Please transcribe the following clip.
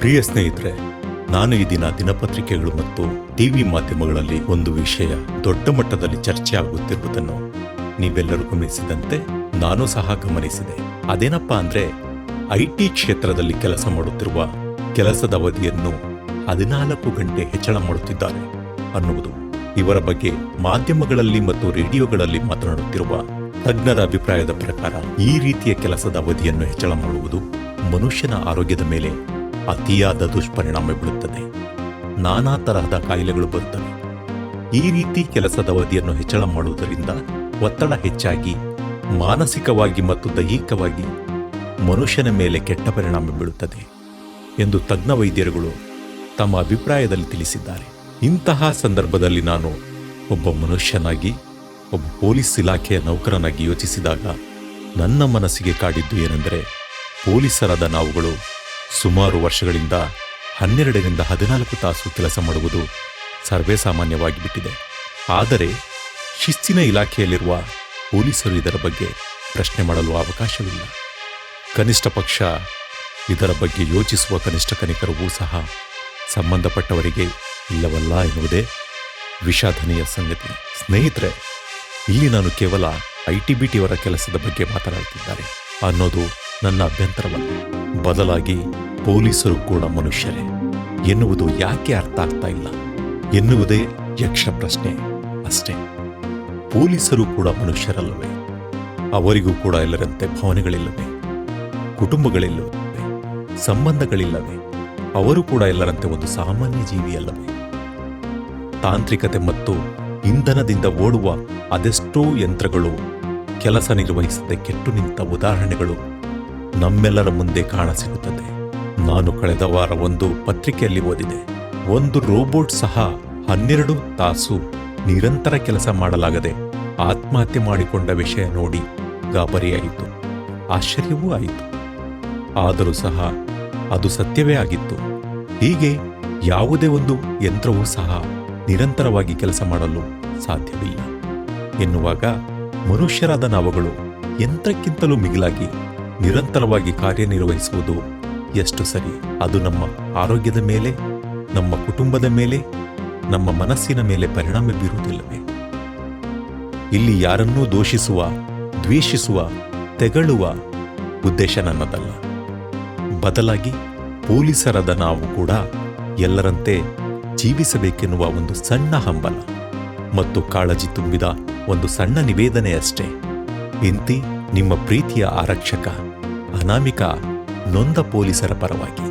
ಪ್ರಿಯ ಸ್ನೇಹಿತರೆ, ನಾನು ಈ ದಿನ ದಿನಪತ್ರಿಕೆಗಳು ಮತ್ತು ಟಿವಿ ಮಾಧ್ಯಮಗಳಲ್ಲಿ ಒಂದು ವಿಷಯ ದೊಡ್ಡ ಮಟ್ಟದಲ್ಲಿ ಚರ್ಚೆ ಆಗುತ್ತಿರುವುದನ್ನು ನೀವೆಲ್ಲರೂ ಗಮನಿಸಿದಂತೆ ನಾನು ಸಹ ಗಮನಿಸಿದೆ. ಅದೇನಪ್ಪಾ ಅಂದ್ರೆ IT ಕ್ಷೇತ್ರದಲ್ಲಿ ಕೆಲಸ ಮಾಡುತ್ತಿರುವ ಕೆಲಸದ ಅವಧಿಯನ್ನು 14 ಗಂಟೆ ಹೆಚ್ಚಳ ಮಾಡುತ್ತಿದ್ದಾರೆ ಅನ್ನುವುದು. ಇವರ ಬಗ್ಗೆ ಮಾಧ್ಯಮಗಳಲ್ಲಿ ಮತ್ತು ರೇಡಿಯೋಗಳಲ್ಲಿ ಮಾತನಾಡುತ್ತಿರುವ ತಜ್ಞರ ಅಭಿಪ್ರಾಯದ ಪ್ರಕಾರ ಈ ರೀತಿಯ ಕೆಲಸದ ಅವಧಿಯನ್ನು ಹೆಚ್ಚಳ ಮಾಡುವುದು ಮನುಷ್ಯನ ಆರೋಗ್ಯದ ಮೇಲೆ ಅತಿಯಾದ ದುಷ್ಪರಿಣಾಮ ಬೀಳುತ್ತದೆ. ನಾನಾ ತರಹದ ಕಾಯಿಲೆಗಳು ಬರುತ್ತವೆ. ಈ ರೀತಿ ಕೆಲಸದ ಅವಧಿಯನ್ನು ಹೆಚ್ಚಳ ಮಾಡುವುದರಿಂದ ಒತ್ತಡ ಹೆಚ್ಚಾಗಿ ಮಾನಸಿಕವಾಗಿ ಮತ್ತು ದೈಹಿಕವಾಗಿ ಮನುಷ್ಯನ ಮೇಲೆ ಕೆಟ್ಟ ಪರಿಣಾಮ ಬೀಳುತ್ತದೆ ಎಂದು ತಜ್ಞ ವೈದ್ಯರುಗಳು ತಮ್ಮ ಅಭಿಪ್ರಾಯದಲ್ಲಿ ತಿಳಿಸಿದ್ದಾರೆ. ಇಂತಹ ಸಂದರ್ಭದಲ್ಲಿ ನಾನು ಒಬ್ಬ ಮನುಷ್ಯನಾಗಿ, ಒಬ್ಬ ಪೊಲೀಸ್ ಇಲಾಖೆಯ ನೌಕರನಾಗಿ ಯೋಚಿಸಿದಾಗ ನನ್ನ ಮನಸ್ಸಿಗೆ ಕಾಡಿದ್ದು ಏನೆಂದರೆ, ಪೊಲೀಸರಾದ ನಾವುಗಳು ಸುಮಾರು ವರ್ಷಗಳಿಂದ 12ರಿಂದ 14 ತಾಸು ಕೆಲಸ ಮಾಡುವುದು ಸರ್ವೇ ಸಾಮಾನ್ಯವಾಗಿ ಬಿಟ್ಟಿದೆ. ಆದರೆ ಶಿಸ್ತಿನ ಇಲಾಖೆಯಲ್ಲಿರುವ ಪೊಲೀಸರು ಇದರ ಬಗ್ಗೆ ಪ್ರಶ್ನೆ ಮಾಡಲು ಅವಕಾಶವಿಲ್ಲ. ಕನಿಷ್ಠ ಪಕ್ಷ ಇದರ ಬಗ್ಗೆ ಯೋಚಿಸುವ ಕನಿಷ್ಠ ಕನಿಕರವೂ ಸಹ ಸಂಬಂಧಪಟ್ಟವರಿಗೆ ಇಲ್ಲವಲ್ಲ ಎನ್ನುವುದೇ ವಿಷಾದನೀಯ ಸಂಗತಿ. ಸ್ನೇಹಿತರೆ, ಇಲ್ಲಿ ನಾನು ಕೇವಲ ITBT ಅವರ ಕೆಲಸದ ಬಗ್ಗೆ ಮಾತನಾಡುತ್ತಿದ್ದಾರೆ ಅನ್ನೋದು ನನ್ನ ಅಭ್ಯಂತರವಲ್ಲ. ಬದಲಾಗಿ ಪೊಲೀಸರು ಕೂಡ ಮನುಷ್ಯರೇ ಎನ್ನುವುದು ಯಾಕೆ ಅರ್ಥ ಆಗ್ತಾ ಇಲ್ಲ ಎನ್ನುವುದೇ ಯಕ್ಷ ಪ್ರಶ್ನೆ ಅಷ್ಟೇ. ಪೊಲೀಸರು ಕೂಡ ಮನುಷ್ಯರಲ್ಲವೇ? ಅವರಿಗೂ ಕೂಡ ಎಲ್ಲರಂತೆ ಭಾವನೆಗಳಿಲ್ಲವೇ? ಕುಟುಂಬಗಳಿಲ್ಲವೇ? ಸಂಬಂಧಗಳಿಲ್ಲವೇ? ಅವರು ಕೂಡ ಎಲ್ಲರಂತೆ ಒಂದು ಸಾಮಾನ್ಯ ಜೀವಿಯಲ್ಲವೇ? ತಾಂತ್ರಿಕತೆ ಮತ್ತು ಇಂಧನದಿಂದ ಓಡುವ ಅದೆಷ್ಟೋ ಯಂತ್ರಗಳು ಕೆಲಸ ನಿರ್ವಹಿಸದೆ ಕೆಟ್ಟು ನಿಂತ ಉದಾಹರಣೆಗಳು ನಮ್ಮೆಲ್ಲರ ಮುಂದೆ ಕಾಣಸಿಗುತ್ತದೆ. ನಾನು ಕಳೆದ ವಾರ ಒಂದು ಪತ್ರಿಕೆಯಲ್ಲಿ ಓದಿದೆ, ಒಂದು ರೋಬೋಟ್ ಸಹ 12 ತಾಸು ನಿರಂತರ ಕೆಲಸ ಮಾಡಲಾಗದೆ ಆತ್ಮಹತ್ಯೆ ಮಾಡಿಕೊಂಡ ವಿಷಯ ನೋಡಿ ಗಾಬರಿಯಾಯಿತು, ಆಶ್ಚರ್ಯವೂ ಆಯಿತು. ಆದರೂ ಸಹ ಅದು ಸತ್ಯವೇ ಆಗಿತ್ತು. ಹೀಗೆ ಯಾವುದೇ ಒಂದು ಯಂತ್ರವೂ ಸಹ ನಿರಂತರವಾಗಿ ಕೆಲಸ ಮಾಡಲು ಸಾಧ್ಯವಿಲ್ಲ ಎನ್ನುವಾಗ ಮನುಷ್ಯರಾದ ನಾವುಗಳು ಯಂತ್ರಕ್ಕಿಂತಲೂ ಮಿಗಿಲಾಗಿ ನಿರಂತರವಾಗಿ ಕಾರ್ಯನಿರ್ವಹಿಸುವುದು ಎಷ್ಟು ಸರಿ? ಅದು ನಮ್ಮ ಆರೋಗ್ಯದ ಮೇಲೆ, ನಮ್ಮ ಕುಟುಂಬದ ಮೇಲೆ, ನಮ್ಮ ಮನಸ್ಸಿನ ಮೇಲೆ ಪರಿಣಾಮ ಬೀರುವುದಿಲ್ಲವೇ? ಇಲ್ಲಿ ಯಾರನ್ನೂ ದೂಷಿಸುವ, ದ್ವೇಷಿಸುವ, ತೆಗಳುವ ಉದ್ದೇಶ ನನ್ನದಲ್ಲ. ಬದಲಾಗಿ ಪೊಲೀಸರಾದ ನಾವು ಕೂಡ ಎಲ್ಲರಂತೆ ಜೀವಿಸಬೇಕೆನ್ನುವ ಒಂದು ಸಣ್ಣ ಹಂಬಲ ಮತ್ತು ಕಾಳಜಿ ತುಂಬಿದ ಒಂದು ಸಣ್ಣ ನಿವೇದನೆಯಷ್ಟೇ. ಇಂತಿ ನಿಮ್ಮ ಪ್ರೀತಿಯ ಆರಕ್ಷಕ ಅನಾಮಿಕಾ, ನೊಂದ ಪೊಲೀಸರ ಪರವಾಗಿ.